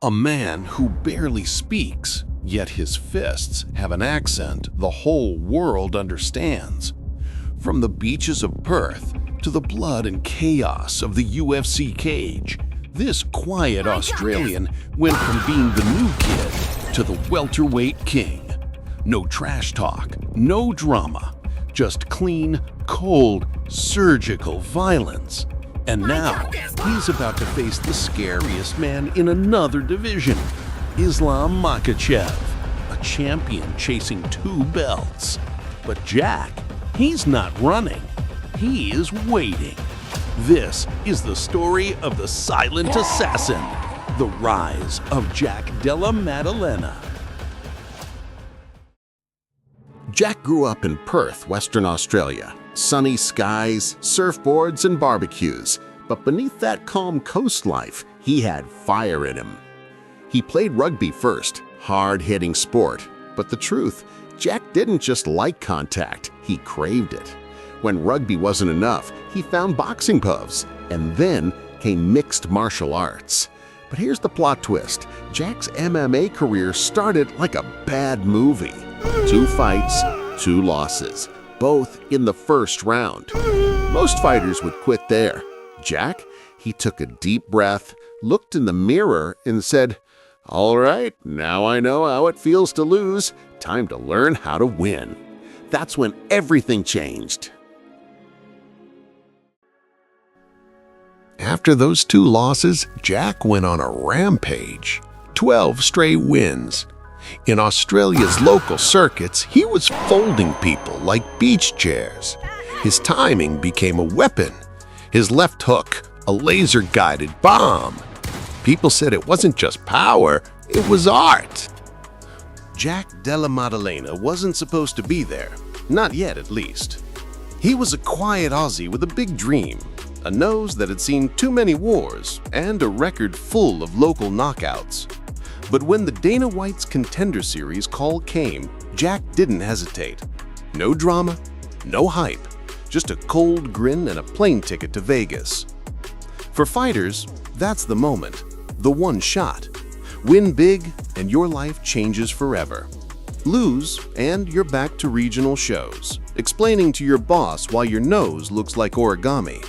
A man who barely speaks, yet his fists have an accent the whole world understands. From the beaches of Perth to the blood and chaos of the UFC cage, this quiet Australian went from being the new kid to the welterweight king. No trash talk, no drama, just clean, cold, surgical violence. And now, he's about to face the scariest man in another division, Islam Makhachev, a champion chasing 2 belts. But Jack, he's not running, he is waiting. This is the story of the silent assassin, the rise of Jack Della Maddalena. Jack grew up in Perth, Western Australia. Sunny skies, surfboards, and barbecues. But beneath that calm coast life, he had fire in him. He played rugby first, hard-hitting sport. But the truth, Jack didn't just like contact, he craved it. When rugby wasn't enough, he found boxing pubs, and then came mixed martial arts. But here's the plot twist. Jack's MMA career started like a bad movie. 2 fights, 2 losses, both in the first round. Most fighters would quit there. Jack, he took a deep breath, looked in the mirror, and said, "All right, now I know how it feels to lose. Time to learn how to win." That's when everything changed. After those 2 losses, Jack went on a rampage. 12 straight wins. In Australia's local circuits, he was folding people like beach chairs. His timing became a weapon. His left hook, a laser-guided bomb. People said it wasn't just power, it was art. Jack Della Maddalena wasn't supposed to be there. Not yet, at least. He was a quiet Aussie with a big dream, a nose that had seen too many wars, and a record full of local knockouts. But when the Dana White's Contender Series call came, Jack didn't hesitate. No drama, no hype, just a cold grin and a plane ticket to Vegas. For fighters, that's the moment, the one shot. Win big and your life changes forever. Lose and you're back to regional shows, explaining to your boss why your nose looks like origami.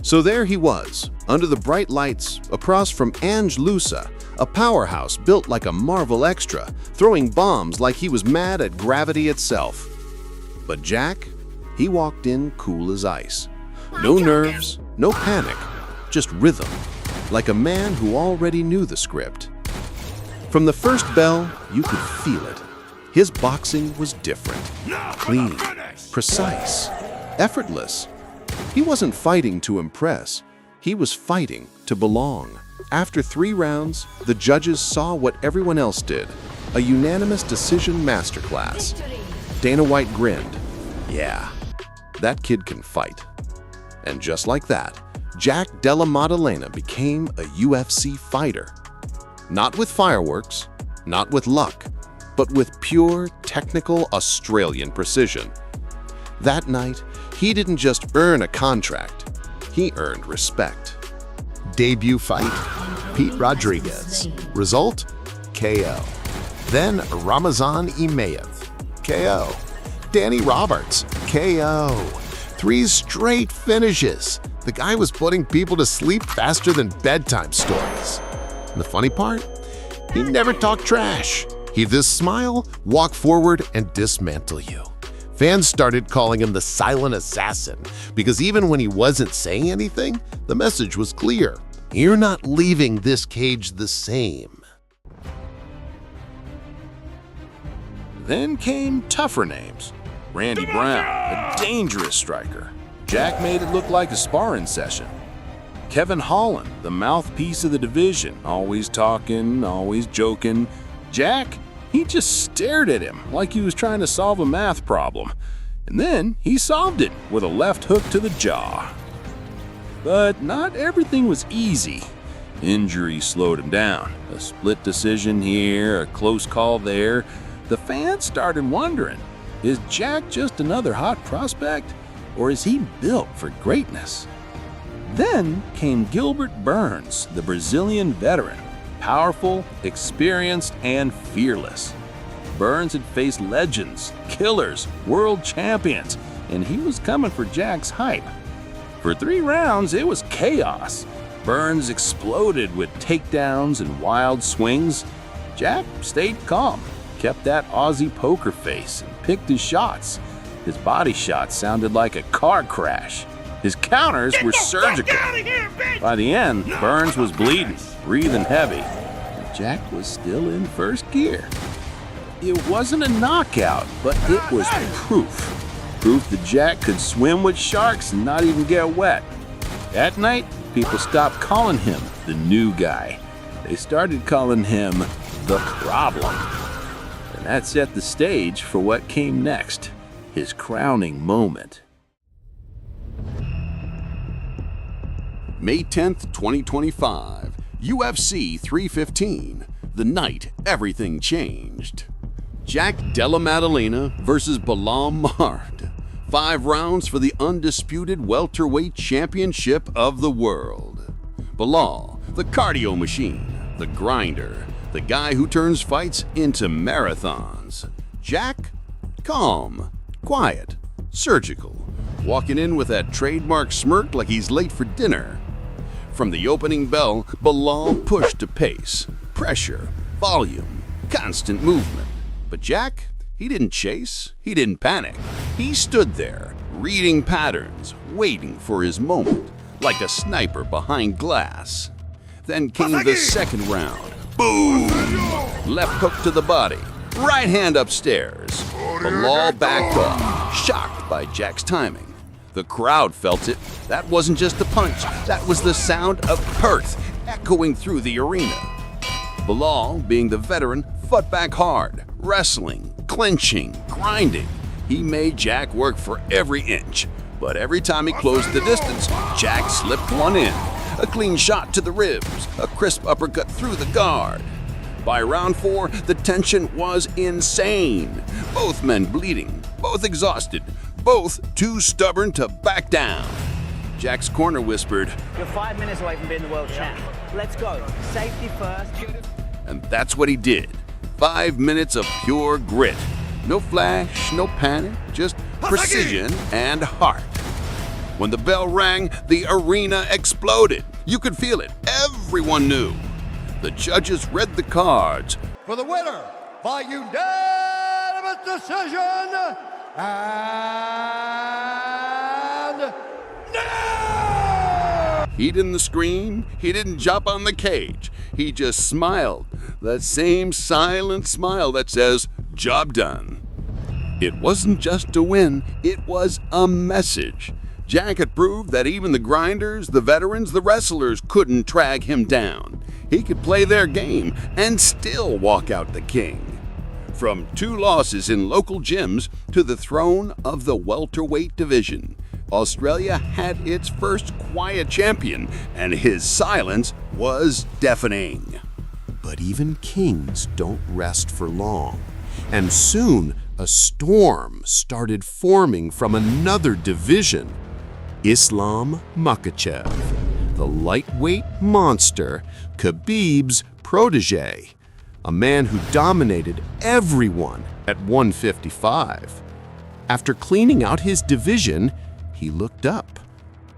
So there he was, under the bright lights, across from Ange Lusa, a powerhouse built like a Marvel extra, throwing bombs like he was mad at gravity itself. But Jack, he walked in cool as ice. No nerves, no panic, just rhythm, like a man who already knew the script. From the first bell, you could feel it. His boxing was different, clean, precise, effortless. He wasn't fighting to impress, he was fighting to belong. After 3 rounds, the judges saw what everyone else did, a unanimous decision masterclass. Dana White grinned. Yeah, that kid can fight. And just like that, Jack Della Maddalena became a UFC fighter. Not with fireworks, not with luck, but with pure, technical Australian precision. That night, he didn't just earn a contract, he earned respect. Debut fight, Pete Rodriguez. Result, KO. Then Ramazan Imaev, KO. Danny Roberts, KO. 3 straight finishes. The guy was putting people to sleep faster than bedtime stories. And the funny part? He never talked trash. He'd just smile, walk forward, and dismantle you. Fans started calling him the silent assassin because even when he wasn't saying anything, the message was clear. You're not leaving this cage the same. Then came tougher names. Randy Brown, a dangerous striker. Jack made it look like a sparring session. Kevin Holland, the mouthpiece of the division, always talking, always joking. Jack, he just stared at him like he was trying to solve a math problem. And then he solved it with a left hook to the jaw. But not everything was easy. Injury slowed him down. A split decision here, a close call there. The fans started wondering, is Jack just another hot prospect? Or is he built for greatness? Then came Gilbert Burns, the Brazilian veteran. Powerful, experienced, and fearless. Burns had faced legends, killers, world champions, and he was coming for Jack's hype. For 3 rounds, it was chaos. Burns exploded with takedowns and wild swings. Jack stayed calm, kept that Aussie poker face, and picked his shots. His body shots sounded like a car crash. His counters were surgical. By the end, Burns was bleeding, breathing heavy, and Jack was still in first gear. It wasn't a knockout, but it was proof. Proof that Jack could swim with sharks and not even get wet. That night, people stopped calling him the new guy. They started calling him the problem. And that set the stage for what came next, his crowning moment. May 10th, 2025, UFC 315, the night everything changed. Jack Della Maddalena versus Belal Muhammad. 5 rounds for the undisputed welterweight championship of the world. Belal, the cardio machine, the grinder, the guy who turns fights into marathons. Jack, calm, quiet, surgical, walking in with that trademark smirk like he's late for dinner. From the opening bell, Belal pushed to pace, pressure, volume, constant movement. But Jack, he didn't chase, he didn't panic. He stood there, reading patterns, waiting for his moment, like a sniper behind glass. Then came the second round. Boom! Left hook to the body, right hand upstairs. Belal backed off, shocked by Jack's timing. The crowd felt it. That wasn't just a punch, that was the sound of Perth echoing through the arena. Belal, being the veteran, fought back hard, wrestling, clinching, grinding. He made Jack work for every inch, but every time he closed the distance, Jack slipped one in. A clean shot to the ribs, a crisp uppercut through the guard. By round 4, the tension was insane. Both men bleeding, both exhausted, both too stubborn to back down. Jack's corner whispered, "You're 5 minutes away from being the world champ. Let's go. Safety first." And that's what he did. 5 minutes of pure grit. No flash, no panic, just precision and heart. When the bell rang, the arena exploded. You could feel it. Everyone knew. The judges read the cards. For the winner, by unanimous decision, and now! He didn't scream. He didn't jump on the cage. He just smiled. That same silent smile that says, "Job done." It wasn't just a win, it was a message. Jack had proved that even the grinders, the veterans, the wrestlers couldn't drag him down. He could play their game and still walk out the king. From 2 losses in local gyms to the throne of the welterweight division, Australia had its first quiet champion, and his silence was deafening. But even kings don't rest for long, and soon a storm started forming from another division. Islam Makhachev, the lightweight monster, Khabib's protege, a man who dominated everyone at 155. After cleaning out his division, he looked up.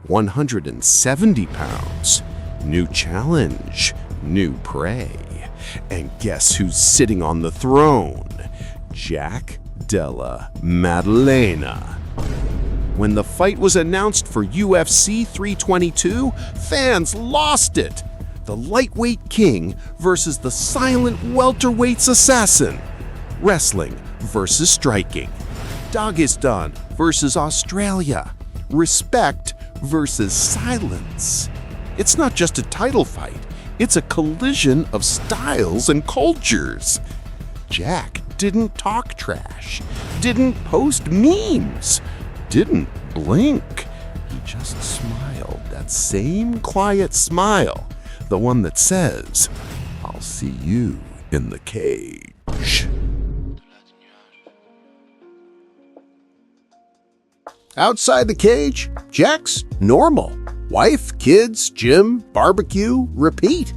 170 pounds, new challenge, new prey. And guess who's sitting on the throne? Jack Della Maddalena. When the fight was announced for UFC 322, fans lost it. The lightweight king versus the silent welterweight's assassin. Wrestling versus striking. Dagestan versus Australia. Respect versus silence. It's not just a title fight, it's a collision of styles and cultures. Jack didn't talk trash, didn't post memes, didn't blink. He just smiled, that same quiet smile, the one that says, "I'll see you in the cage." Outside the cage, Jack's normal. Wife, kids, gym, barbecue, repeat.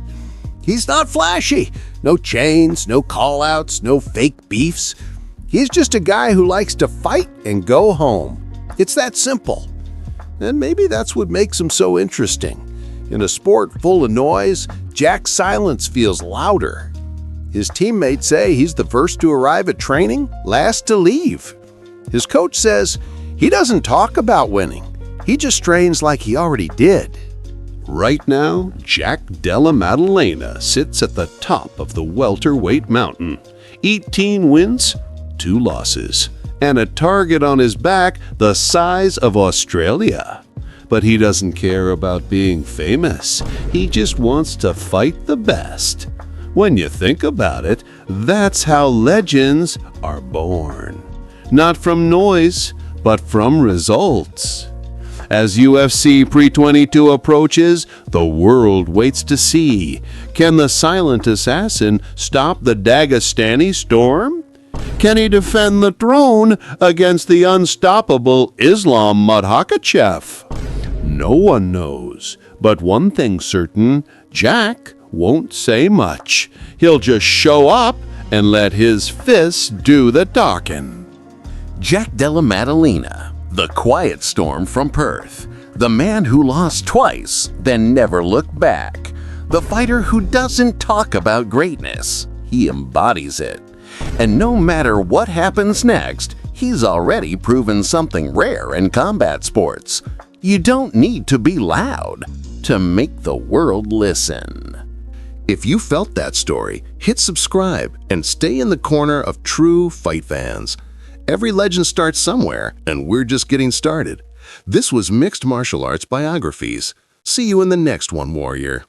He's not flashy. No chains, no call-outs, no fake beefs. He's just a guy who likes to fight and go home. It's that simple. And maybe that's what makes him so interesting. In a sport full of noise, Jack's silence feels louder. His teammates say he's the first to arrive at training, last to leave. His coach says he doesn't talk about winning. He just trains like he already did. Right now, Jack Della Maddalena sits at the top of the welterweight mountain. 18 wins, 2 losses, and a target on his back the size of Australia. But he doesn't care about being famous. He just wants to fight the best. When you think about it, that's how legends are born. Not from noise, but from results. As UFC Pre-22 approaches, the world waits to see. Can the silent assassin stop the Dagestani storm? Can he defend the throne against the unstoppable Islam Makhachev? No one knows, but one thing's certain, Jack won't say much. He'll just show up and let his fists do the talking. Jack Della Maddalena, the quiet storm from Perth, the man who lost twice, then never looked back, the fighter who doesn't talk about greatness, he embodies it. And no matter what happens next, he's already proven something rare in combat sports. You don't need to be loud to make the world listen. If you felt that story, hit subscribe and stay in the corner of true fight fans. Every legend starts somewhere, and we're just getting started. This was Mixed Martial Arts Biographies. See you in the next one, Warrior.